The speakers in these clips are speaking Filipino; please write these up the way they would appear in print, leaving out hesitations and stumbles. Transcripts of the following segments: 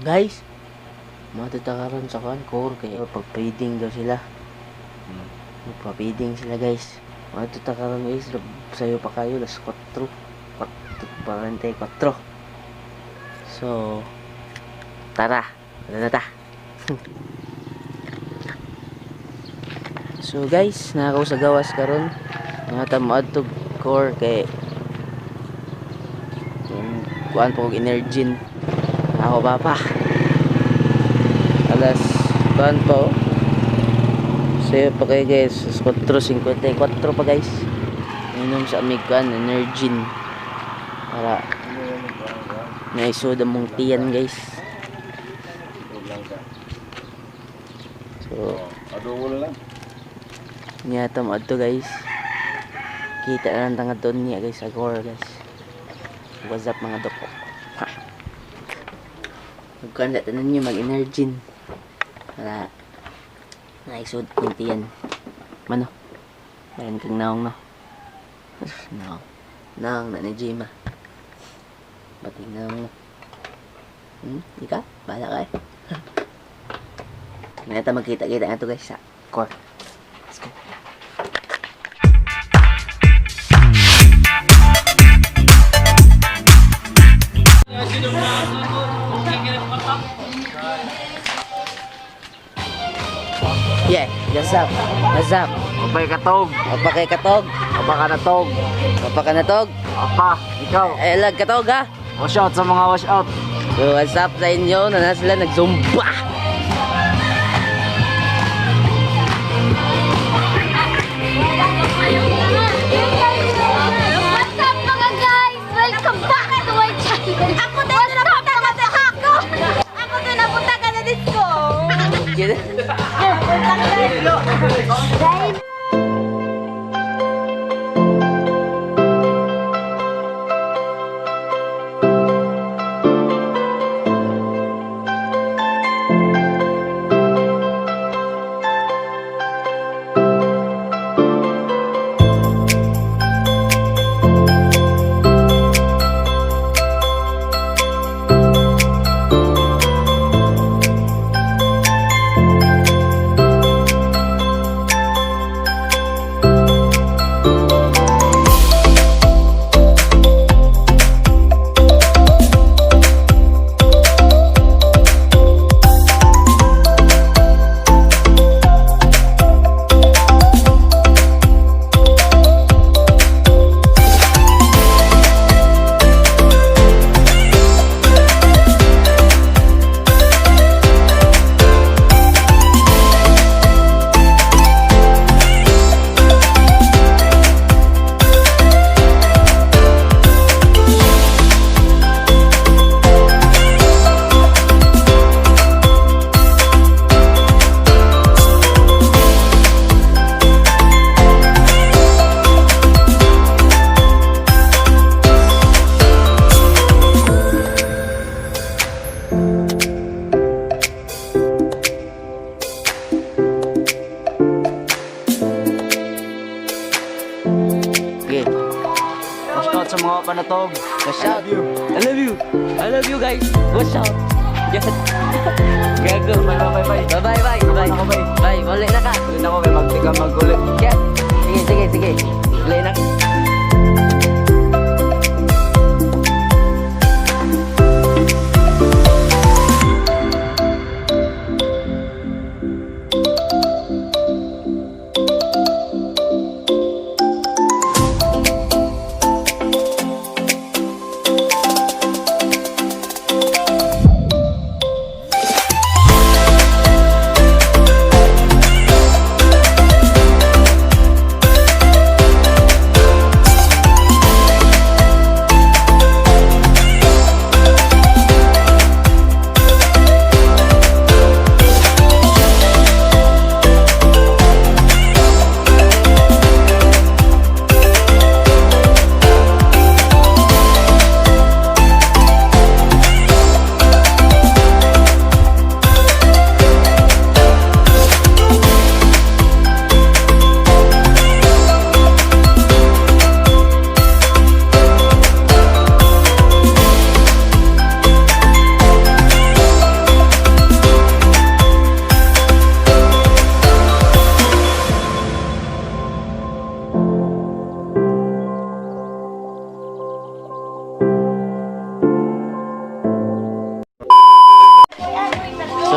Guys, matutakaran sa core kaya pag-feeding daw sila. Magpa-feeding sila guys. Matutakaran guys, sayo pa kayo, las 4. 44. So, tara, ano na ta? So guys, nakakaw sa gawas karon. Natamuad to core kay kuan po energy. Ako pa alas kuan po. So pa kayo guys, 4:54 pa guys. Inom sa amig kuan energy para naisoda mong tiyan guys. So niya mo adto guys. Kita na lang tangad doon niya guys sa core guys. What's up mga doko? Magkanda tanan niyo mag-energy para naisod kuntiyan. Mano? Ayan kang naong no. Naong na ni Jima. Bating naong no. Ika? Bahala ka eh. Ngayon tayo magkita-kita nga to guys sa core. Let's go. Yeah, what's up? What's up? Apay katog. Apa kay katog? Apa ka natog. Apa ka natog? Apa, ikaw. Lag katog ha? Wash out sa mga wash out. So what's up sa inyo? Na sila nag-zumba. What's up mga guys? Welcome back to my channel. Ako din napunta ka sa ako. Ako din napunta ka na disco. Gitu. Guys, Okay. Wash out sa mga panatog. Wash out. I love you. I love you guys. Wash out. Yes. Gago. Bye bye bye. Bye bye bye. Ako bye. Bye. Balik na ka. Ulit ako may magtika magulit. Yeah. Sige. Balik na.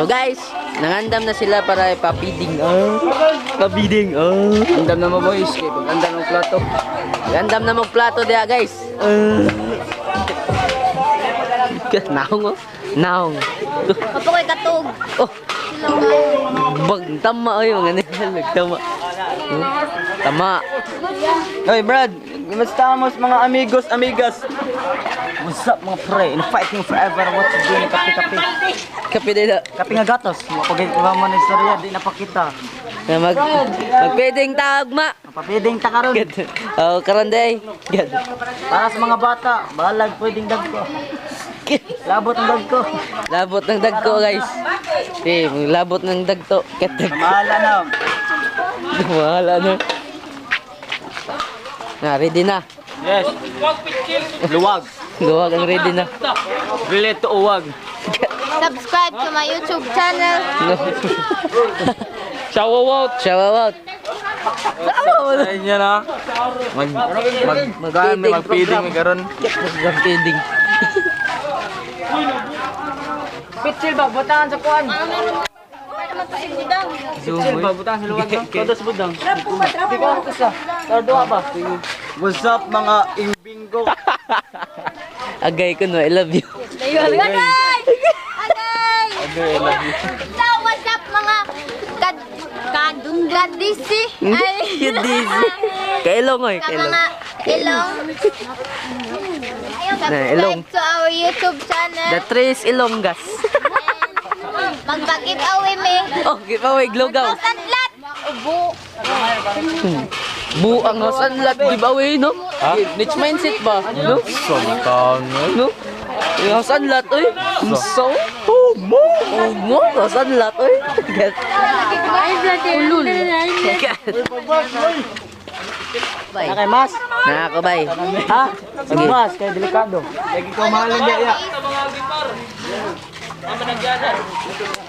So guys, nangandam na sila para ipapiding. Papiding. Andam na mo boys, kay pag-andam ng plato. Gandam na magplato dia guys. Naong oh. Naong. Kapoy katog. Oh, bag tama ayo ngani tama. Tama. Hey Brad, kumusta mo mga amigos, amigas? What's up mga pre? In fighting forever, what's doing kape-kape? Kape dito. Kape nga gatos, mapagay ko mo na istorya, di napakita. Na magpeding tagma. Mapapiding ta karon. Oh, karon day. Gad. Para sa mga bata, balag pwedeng dagko. Labot ang dagko. Labot ng dagko guys. Labot ng dagto. Ketag. Mahala na. Wala na. Na, ready na. Yes. Luwag. Luwag ang ready na. Relate to uwag. Subscribe to my YouTube channel. Shout out. Sa inyo na. Magpiding karon. Magpeding. Pitsil ba butangan sa kuan? Pitsil ba butangan sa luwag no? Todos budang. Di ko kusa. Tarduha ba? What's up mga ingbingo? Agay ko no, I love you. Agay! Agay! I love you. So, what's up mga kadisi? Ay! Cute this. Kailong oy, Sa kailong. mga ilong. ilong. Subscribe to our YouTube channel. The Tres Ilonggas. Magbakit away me. Oh, giveaway glogaw. Sandlat! Ubo. Buang hosanlat giveaway no? Niche mindset ba? No? No? Yung hosanlat oy. So? Mo hosanlat oy. Ulul. Bye. Nakay mas. Na ako bye. Ha? Sige. Mas kay delikado. Lagi ko mahalin dia.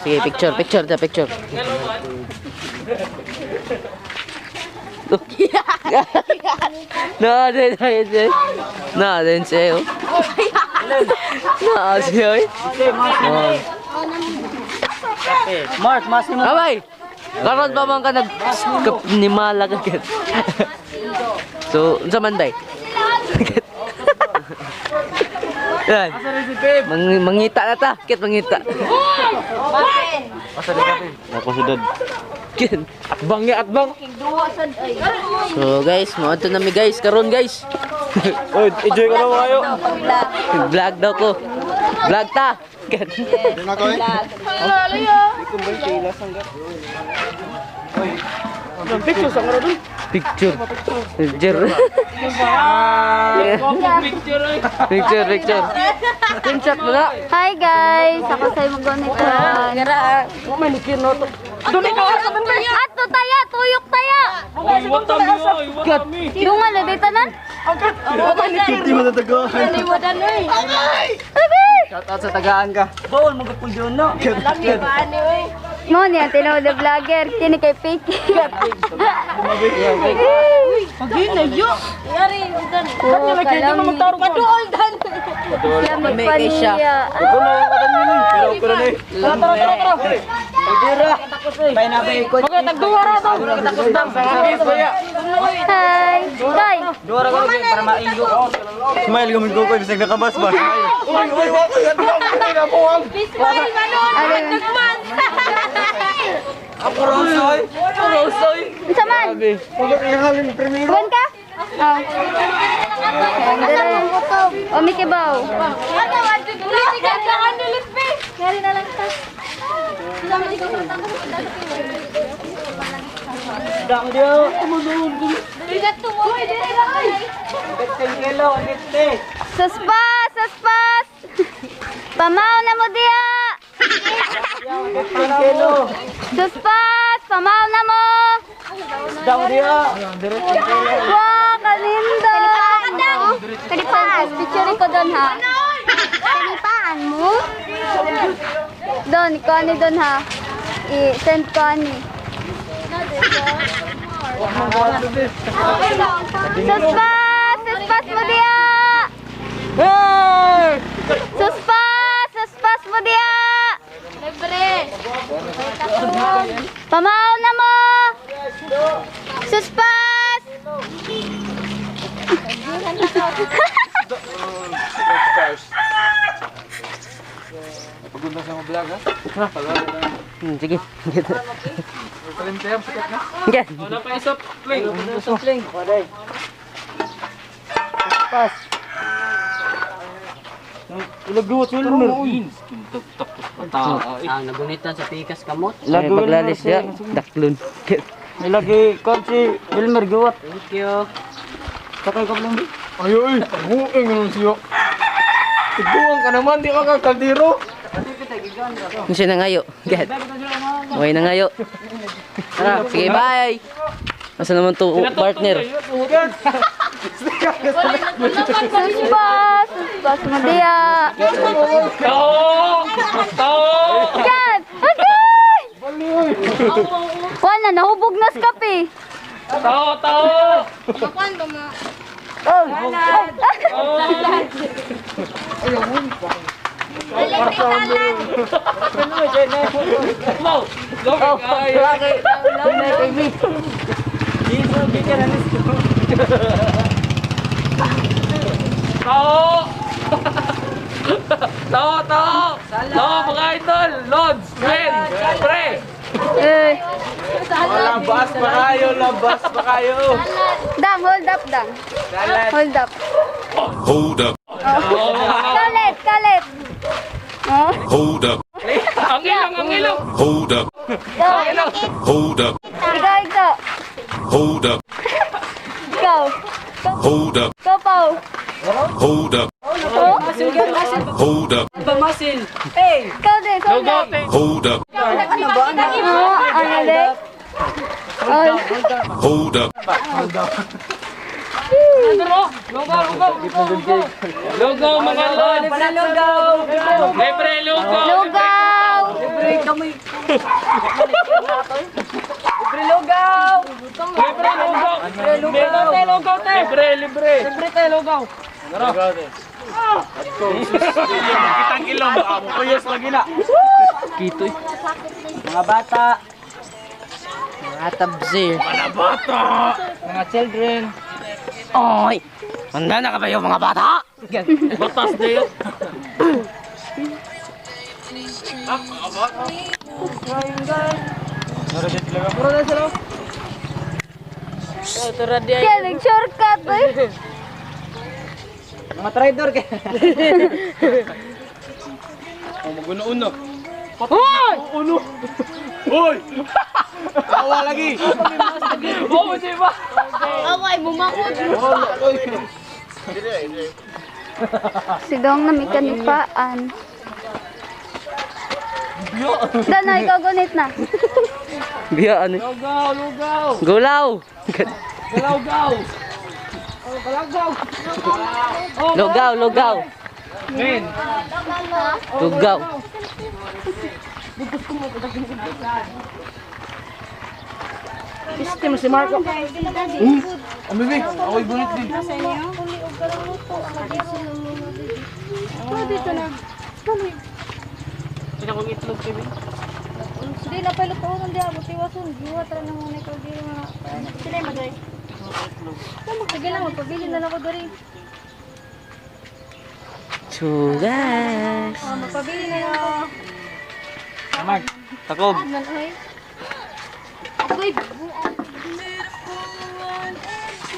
Sige, picture. din sa'yo. Sa'yo. Mark, mas mo. Abay! Karon pa man ka nagkapnimala ka kat. So, unsa man day? Yan. Mangita na ta. Kit mangita. Ako sudad. Kit. Atbang. So guys, maadto na mi guys. Karon guys. Oy, enjoy ka na mo kayo. Vlog daw ko. Vlog ta. Kit. Picture sa ngaro dun. Picture. Screenshot mo na. Hi guys! Ako sa'yo magunituan. Ato taya! Tuyok taya! Yung nga, dito nan? Hindi mo natagahan. Shout out sa tagaan ka. Bawal mo gapon yun, no? Mo niya, tinawag na vlogger. Kini kay Piki. May siya. Bay na bay ikot. Okay, tagduwara to. Hi! Day! Duwara ko lagi para maigo. Smile gumig ko bisag nakabas ba? Ako rosoy. Isa man! Buwan ka? Oh. O, Mickey Bow. Kari na lang ka. Dang dia. Bigat tumoy. Kilo, ngiti. Suspas! Pamaw na mo diya! Kilo. Suspas! Pamaw na mo! Dang dia. Wow, kalinda! Kalipaan! Picture ko doon ha. Kalipaan mo? Doon, Connie doon ha. I-send Connie. Suspas! Suspas mo diya! Suspas! Suspas mo diya! Libre! Pamahaw na mo! Suspas! Pagunda sa mga vlog ha? Sige. Kalintayam, sikat na. Yan. Wala pa isap, Kling. Ilagduwat sa lunar. Ang nagunitan sa pikas kamot. Lagu Paglalis siya, daklon. Ilagi si Wilmer guwat. Thank you. Sakay ka belum? Ayo, bueng naman siyo. Iguang ka naman, di ka kakaldiro. Kasi na ngayo. Get. Okay na ngayo. Tara, sige, bye. Asa naman to partner? Suspas! Suspas mo diya! Yan! Okay! Kuan na, nahubog na sa kape. Mga idol, Lods, Men, Pre. Eh, Labas pa kayo, labas pa kayo. Dang, hold up, Dang. Hold up. Hold up, Kalit, kalit. Oh, hold up, Ang ilong. hold up, ikaw. hold up, Ikaw, ikaw. hold up, Ikaw. hold up, Ikaw, Pao. hold up, Oh, hold up, ikaw din, ikaw din. hold up, Oh, ano din? Oh, hold up, Lugaw, mga Lods. Libre, lugaw. lugaw. Libre, libre. Libre tayo, lugaw. Kitang ilong, kuyos lagi na. Kitoy. Mga bata, Mga tabzir. mga children. Oy! Handa na kayo mga bata? Batas na yun. Kaya nag-shortcut eh. Mga trader kay. Mag-uno-uno. Hoy! Uno! Hoy! Tawa lagi! Oh, di ba? Ako ay bumakot. Si Dong na may kanipaan. Dana, ikaw gunit na. Biya ano? Lugaw, lugaw! Gulaw! Galawgaw! Lugaw, lugaw. Men! Lugaw. System si Marco. Ang bibi, ako'y bunit din. Dito na. Pinakong itlog, Kevin. Hindi na pala ko nang diabo tiwason. Giwa tara na muna ikaw di mga. Sila magay. Sige lang, magpabili na lang ako diri. Sugas. Magpabili na lang ako. Amag, takob. Nanoy. Agoy.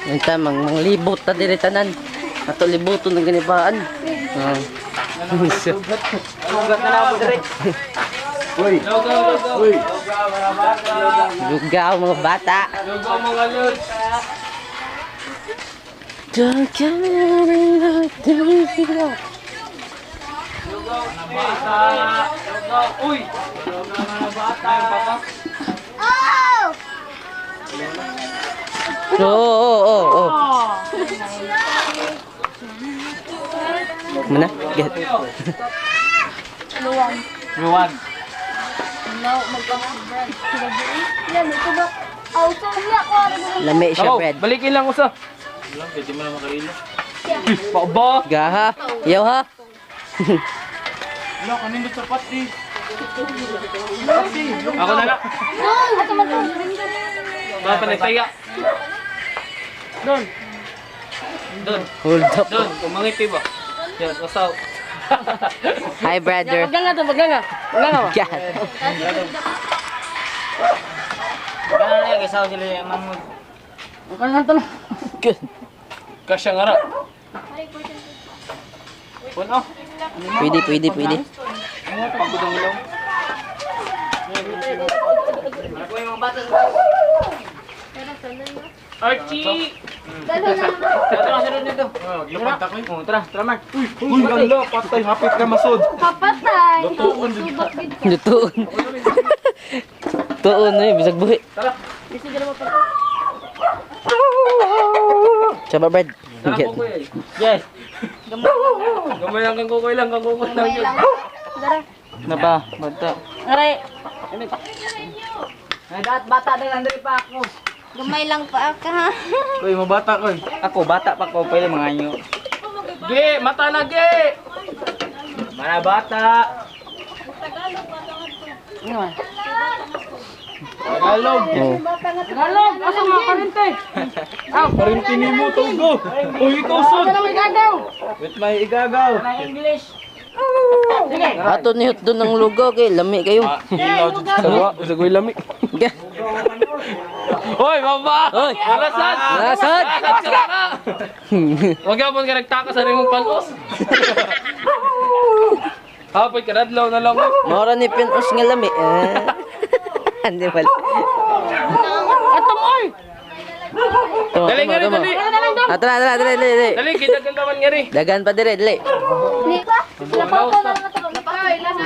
Yung tamang mga libot na diretanan. Ato libuton ng ganibaan. Sugat na ako dire. Lugaw mga bata. Lugaw, mga Lods. Don't come in like this. Lugaw, na bata. Lugaw, uy! Lugaw, na bata. Yung papa. Oh! Oo. Mana? Get. Luwan. Yan, ito ba? Oh, so niya ko ano mo. Lami siya bread. Balikin lang usa. Lang, pwede mo na makarilo. Pakba! Gaha. Yaw ha. Wala, kanindot sapat di. Ako na lang. Ato man to. Baka pa nagtaya. Doon. Doon. Hold up. Doon. Kumangiti ba? Yan, wasaw. Hi, brother. Maganga to, maganga. Maganga ba? God. Maganga na yung isaw sila yung mangod. Maganga to. Good. Kasya nga ra. Puno. Pwede, pwede, pwede. Pagkudong ilaw. Ako yung mga bata. Archie! Dalo na. Tara, sunod nito. Lapag takoy. Oh, tara, tara Mark. Uy, ganda. Patay, hapit ka masod. Papatay. Lutuon. Subak gid. Lutuon. Tuon na bisag buhi. Coba, Brad. Tara, Get. kukoy. Yes. Gamay lang kang kukoy lang, kang kukoy lang. May lang. Dara. Na ba? Bata. Aray. Ay, bata din nandito pa ako. Gamay lang pa ka ha. Kuy, mabata koy. Ako, bata pa ko. Pwede mga nyo. Ge, mata na ge. Mga bata. Tagalog. Oh. Tagalog! Asa mga parente? Parintini mo, Togo. Uy, ikaw sod. May gagaw! With my igagaw. Na English. Ato ni hot doon ng lugaw kay lami kayo. Ilaw dito sa wa. Sa koy lami. Get. Hoy, mama! Hoy! Alasan! Alasan! Huwag ka ka nagtaka sa rin mong palos. Hapit ka, radlaw na lang. Mora ni pinos nga lami. Hindi pala. Ato mo oy! Dali nga rin, dali. Atara, atara, dali, dali, dali. Dali, kita ganda man nga rin. Dagan pa dire, dali. Ni ka. Lapaw ko lang na to. Lapay lang na.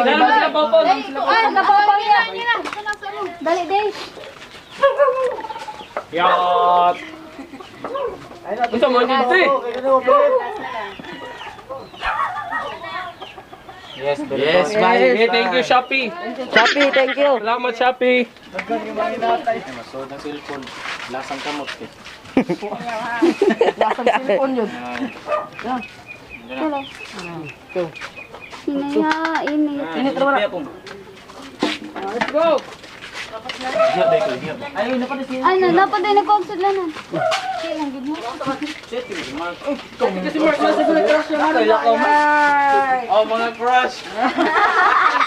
Dali mo sila, Popol. Ay, napapaw niya. Dali, day. Yat! Ito mo dito eh. Yes, bye. Hey, thank you, Shopee. Shopee, thank you. Salamat, Shopee. Hinaya, ini. Let's go! Ayun, napatis niya. Ay, dapat din nagpagsadlanan. Kailan gid mo? Kasi Mark, nasa gulat ka siya. Oh, mga crush.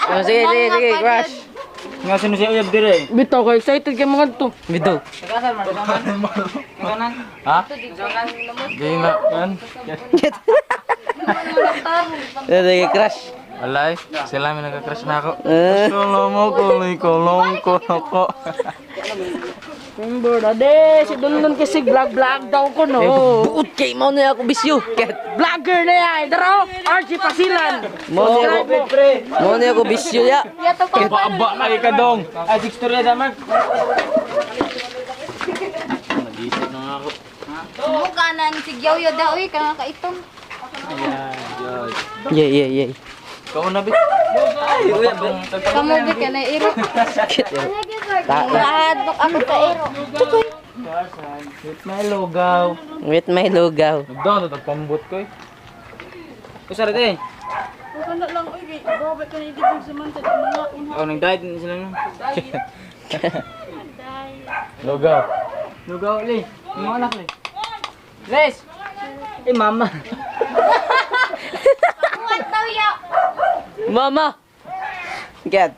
Oh, sige, sige, sige, crush. Nga sino siya uyab dire. Bitaw ka, excited ka mga to. Bitaw. Nagasan, Mark. Naganan. Ha? Di na, kan? Sige, crush. Alay, sila may nagka-crush na ako. Eh. Solo mo ko, kulong ko ako. Remember na de, si Dulon kasi vlog daw ko no. Buot kay mo na ako bisyo. Ket. Vlogger na yan, daro, RG Pasilan. Mo na ako bisyo ya. Yato pa pa. Paaba na ikadong. Ay, dikstorya da Mark. Mo kanan si Gyoyo daw uy kana kaitom. Yeah, yeah, yeah. Kau na bit. Ay, uyab. Kamu bi kana iro. Lahat bak ako sa iro. May lugaw. With my lugaw. Nagdaw na tagpambot ko eh. Kusara de. Kana lang uy, babay ka ni dibig sa manta mga Oh, nag-diet din sila no. Lugaw. Lugaw li. Mga anak li. Les. Eh mama. Kuwan daw ya. Mama. Get.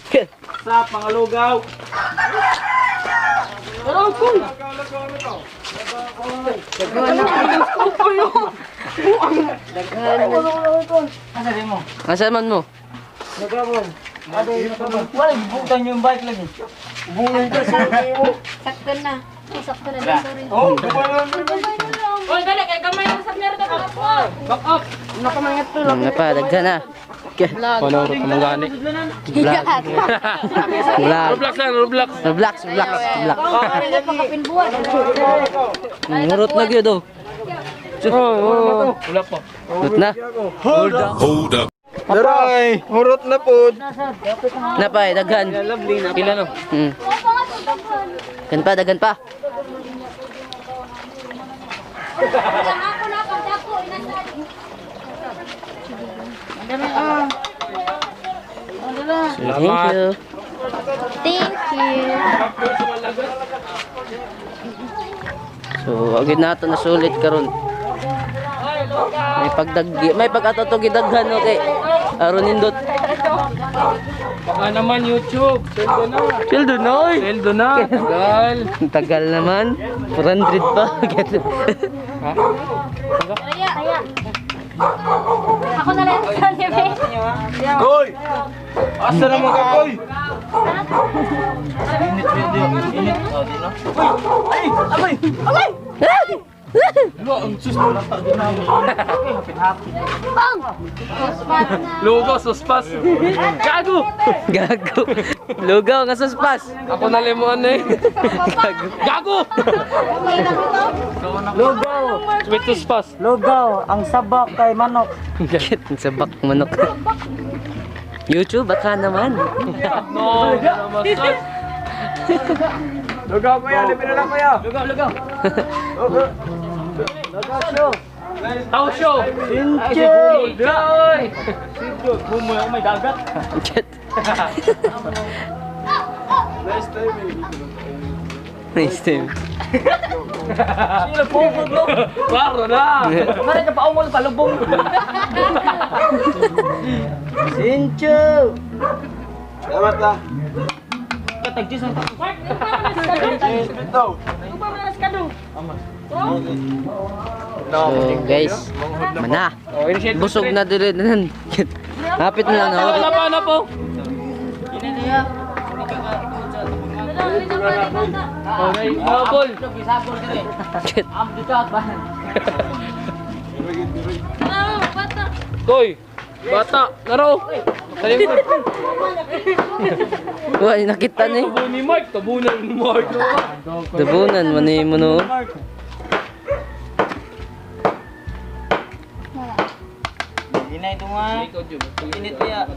Get. Sa pangalugaw. Pero cool. Asa din mo? Asa man mo? Nagawon. Wala bukan yung bike lagi. Bungan ka sa Sakto na. Sakto na din sorry. Oh, Oy, dali kay gamay na sa merda ka. back up. Nakamangat to. Nga pa, daghan na. Get. Panoro ka mong gani. Vlog. Vlog. Roblox lang, Roblox. Vlog, vlog, vlog. Ano pa kapinbuan? Ngurot na gyud oh. Wala pa. Ngurot na. Hold up. Daray, hurot na po. Napay, daghan. Pila no? Gan pa, daghan pa. Ako na pagdako inasal. Thank you. Thank you. So, agad na ito nasulit karon. May pagkatotog gidaghan okay. Aron nindot. Baka naman YouTube. Seldo na. Sildo noy. Seldo na. Tagal. Tagal naman. 400 pa. Kaya. Ako na lang sa niya, be. Koy! Asa naman ka, Koy? Lugaw, suspas. Gago! Gago. Lugaw nga suspas. Ako na lemon eh. Gago! Lugaw. Sweet suspas. Lugaw. Ang sabak kay manok. Bakit? Sa bak manok. YouTube, baka naman. No, namasas. Lugaw ko yan, lipin na lang ko yan. Lugaw. Lugaw show. Tao show. Sinche. Joy! Bumoy ako may dagat. Nice time. Sino po bro? Klaro na. Mari ka pa umol palubong. Sinche. Salamat lang. Katagtis ang So guys, mana. Busog na dire nan. Hapit na lang Ano ako. pa na po? Okay, mabol. Koy, bata, laro. Tayo mo. Wala nakita ni. Tabo ni Mark, tabunan ni Mark. Dabunan man ni mo no. Hindi na ito nga. Init niya.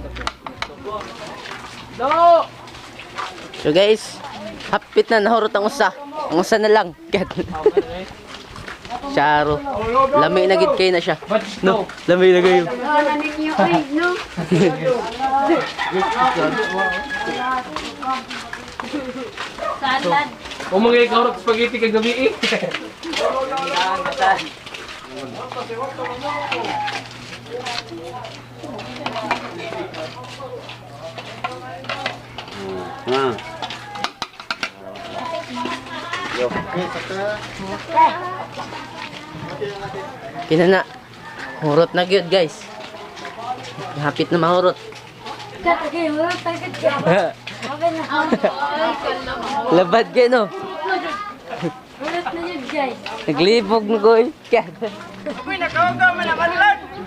No! So guys, hapit na nahurot ang usa. Ang usa na lang. Charo. Lami na gid kay na siya. No, lami na kayo. Wala ninyo, ay, no? Salad. Umangay ka orot spaghetti kag gabi eh. Kinana. Hurot na gyud guys. Hapit na mahurot. Katagay, wala tagad ka. Okay na. Labad kay no. Ulit na yun, guys. Naglibog na ko eh.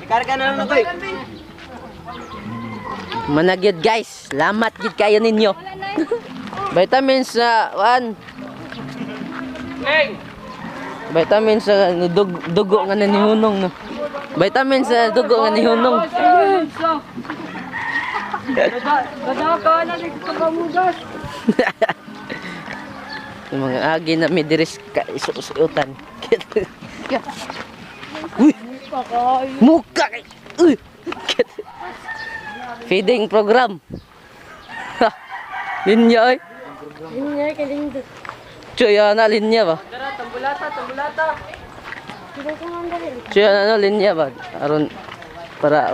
Karga na lang na koy. Managyod guys. Salamat gid kayo ninyo. Vitamins sa Neng! vitamins sa dugo nga nanihunong no. Vitamins sa dugo nga nihunong. Gadaka na rin sa kamugas. Yung mga agi na may diris ka isusutan. Uy! Muka kay! Uy! Feeding program. Ha! Linya ay. Linya kay Lindot. Chuya na linya ba? Hindi ko mandali. Chuya na linya ba? Aron para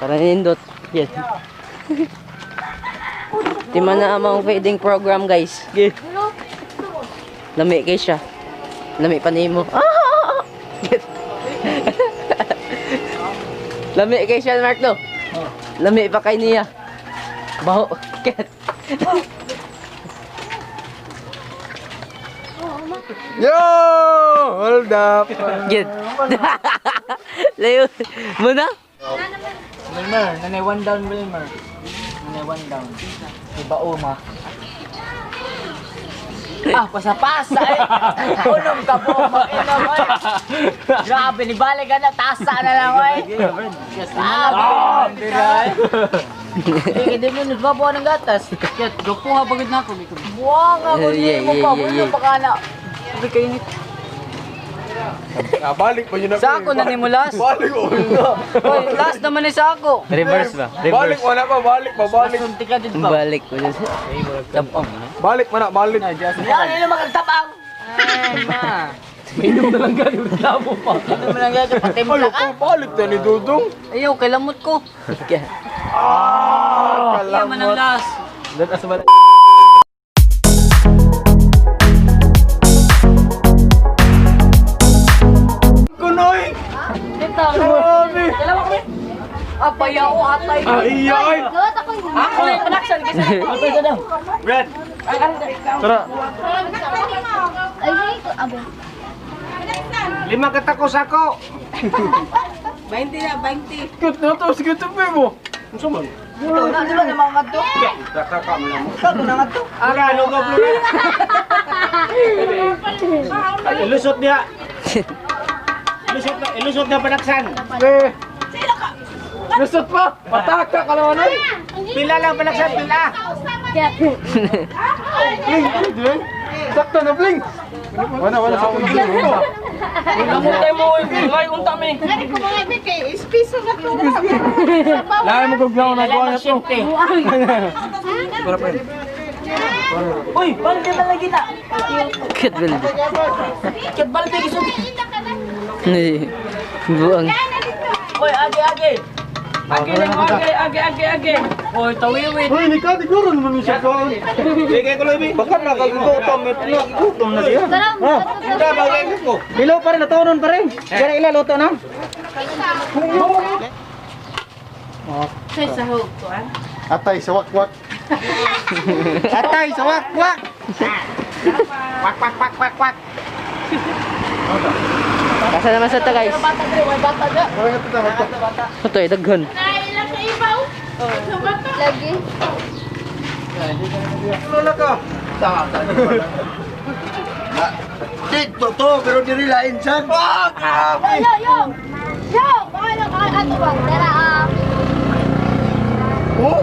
para nindot. Yes. Di man na amang feeding program guys. Yeah. Lami kay siya. Lami pa nimo. Lami kay siya Mark no. Lami pa kay niya. Baho. Yo! Hold up! Gid. Layo. Muna? Wilmer, nanay one down Wilmer. Nanay one down. Iba uma. Pasa-pasa eh. Unom ka po, mag-inom eh. Grabe, nibalik ka na, tasa na lang eh. Sabi, hindi mo nagbabawa ng gatas. Kaya, gapuha bagad na ako. Buwang ako, hindi mo pa, buwang pa ka na. Sabi kayo ni... Balik pa yun na. Sako na ni mo last. Balik ko. Oy, last naman ni Sako. Reverse ba? Balik wala pa, balik pa, balik. Suntik ka din pa. Balik ko. Tapang. Balik man na, balik. Yan, yun naman magtapang. Ay, ma. Mainom na lang gano'n. Reklamo pa. Ito mo lang gano'n, patimpla ka. Balik na ni Dudong. Ayaw, kailamot ko. Ah, Ayaw man ang last. Kunoy! Dito. Grabe! Apaya o atay. Ay, ay! Gawat ako yun. Ako na yung production. Atay ka daw. Brad! Tara! Ay, ito. Abe. 5 katakos ako! 20 na, 20. Cute na to, sige to, Bebo! Ang suman? Ito na, di ba na mga kadto? Kakaka mo lang. Sako na kadto. Ara, lugaw mo lang! Ilusot niya! Ilusot na panaksan! Eh! Lusot pa! Pataka ka naman ay! Pila lang panaksan, pila! Kaya. Bling! Bling! Sakto na, Bling! Wala sa kundi. Namutay mo, ay unta mi. Nari ko mga ibig kay ispiso na to. Lahat mo gaglaw na gawa na to. Para pa yun. Uy, balik ka na kita. Kit balik. Kit balik ka gisog. Buang. Uy, age. Age. Uy, tawiwit. Uy, ni ka, di ko rin naman siya ko. Bigay ko lang, bakit nakagutom? Gutom na diya. Tara. Bagay ko. Bilo pa rin, natunon pa rin. Kaya ila, luto na. Atay sa wakwak. Atay, sa wak. Wak. Kasa naman sa ta guys. Ito ay daghan. Lagi. Lola ka. Dito to, pero diri lain san. Yo. Bakit lang ato ba? Tara. Oh,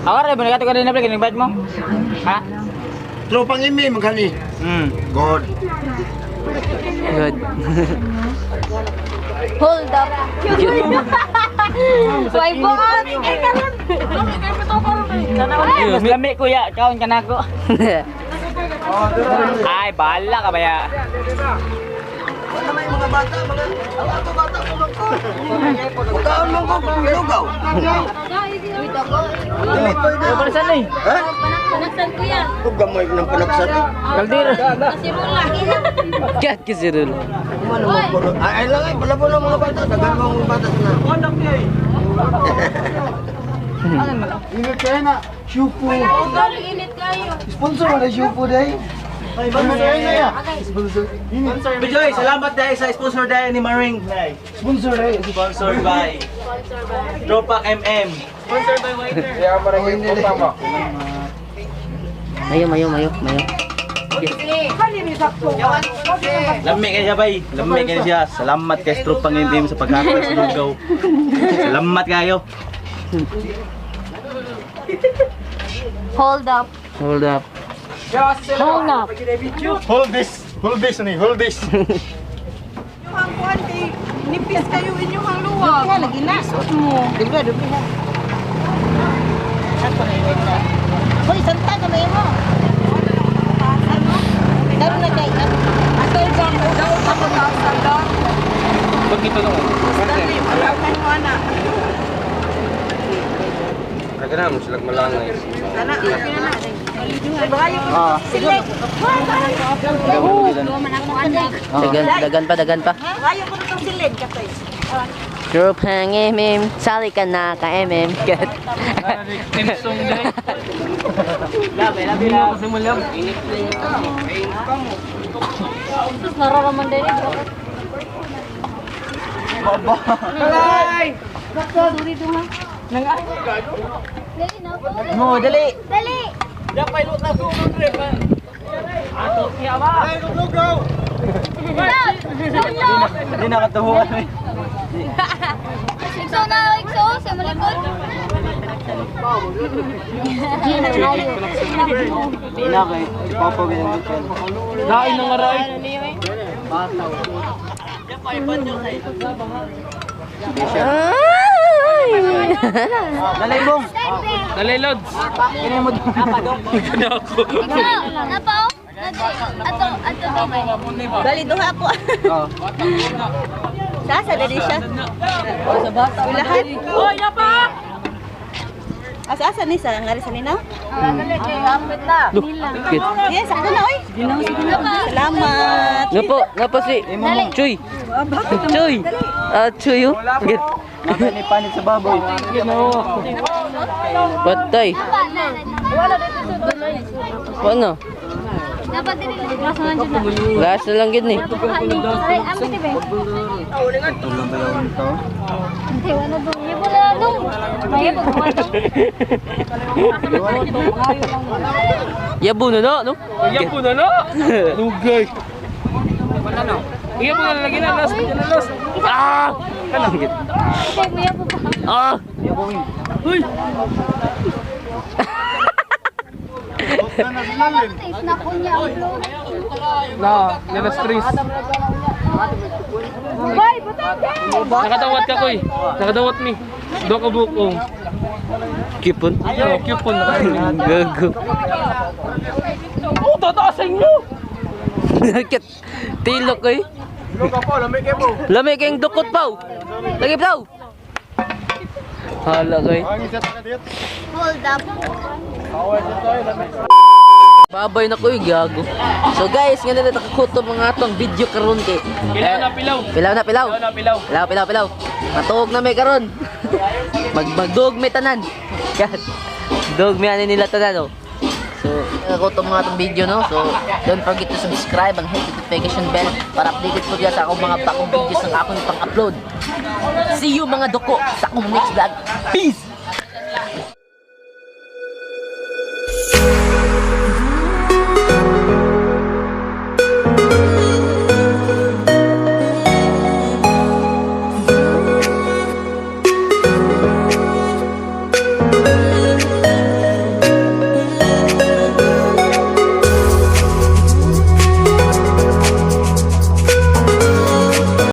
Ako rin, binagato ka rin na pala, kinagbayad mo? Ha? tropang imi magani. God. Good. Hold up. Why bukas? Mas lami kuya, kaon ka na ako. Ay, bahala ka ba ya? Ano may mga bata, mga ato bata ko ko. Kaon mo ko lugaw. Wait ako. Ano para saan eh? Ha? Panaksan ko yan. Ug gamay ng panaksan. Kaldero. Kasi mula. Kat kisirul. Ay lang ay wala po ng mga bata, dagan mo mga bata na. Ingat kayo na, Shupo. Init kayo. Sponsor mo na Shupo dahil. Ay, sponsor na ya. Sponsor. Bijoy, salamat dahil sa sponsor dahil ni Maring. Sponsor dahil. Sponsored by Tropa MM. Kaya marami ko tama. Mayo. Lami kayo siya, bay. Lami kayo siya. Salamat kay Tropa MM sa pagkakita sa lugaw. Salamat kayo. Hold up. Hold up. Hold up. Hold this ni, hold this. Ang kuwanti, nipis kayo inyong luwag. Kaya lagi nasot mo. Dibla. Ako na yun na. Hoy, santa ka may mo. Daro na kay at. Ato jam daw sa pagkasal lang. Pagkito nung. Dali, wala kay mo ana. Kaya mo silang malangay. Ana, pinana. Bayo ko select. Man ako anak. Dagan pa. Bayo ko to select katay. Group hang sali ka na ka Kat. Labi lang. Simulam. Terus nararamdaman din bro. Kalay! Sorry dong ha. Dali na po. Mo, dali. Dali. Dapat lut na ko ng trip. Ato siya ba? Ay, lugaw. Hindi nakatuhuan eh. Ikso na, ikso. Sa malikod. Tina kay Papa ganyan. Dain na nga ray. Dalay bong. Dali, Lods. Kini mo. Napao? Ato. Bali, duha po. Oh. Sasa, dali siya. Ulahan. Hoy, yapa! Asa ni sa ngari sa ninaw? Look, kit. Yes, ako na oy. Salamat. Napa si Chuy. Chuy. Chuy oh. Kit. Nasa ni panit sa baboy. Patay. Paano? Dapat din nila. Klase na dyan na. Last na lang gid ni. Ay, amin di ba? Tulong ba yun to? Hindi, wala doon. Ibo na doon. May ibo ko doon. Yabo na no? Yabo na no? Dugay. Iya mo na lagi na last. Ah! Kanang gid. Okay, may ibo pa. Ah! Uy. Na kunya upload. Na stress. Boy, butang ka. Nakadawat ka koy. Nakadawat mi. Do ka bukong. Kipon. Kipon na kayo. Gago. Oh, tataasan nyo. Kit. Tilok koy. Lamig kayong dukot paw. Lagi paw. Hala koy. Hold up. Babay na koy gago. So guys, nga na nakakutob mga atong video karon kay. Pilaw na pilaw. Pilaw. Matuog na may karon. Magdug may tanan. Yan. Dug may ani nila tanan oh. So, nakakutob mga atong video no. So, don't forget to subscribe and hit the notification bell para updated po diya sa akong mga bagong videos ng akong pang-upload. See you mga doko sa akong next vlog. Peace.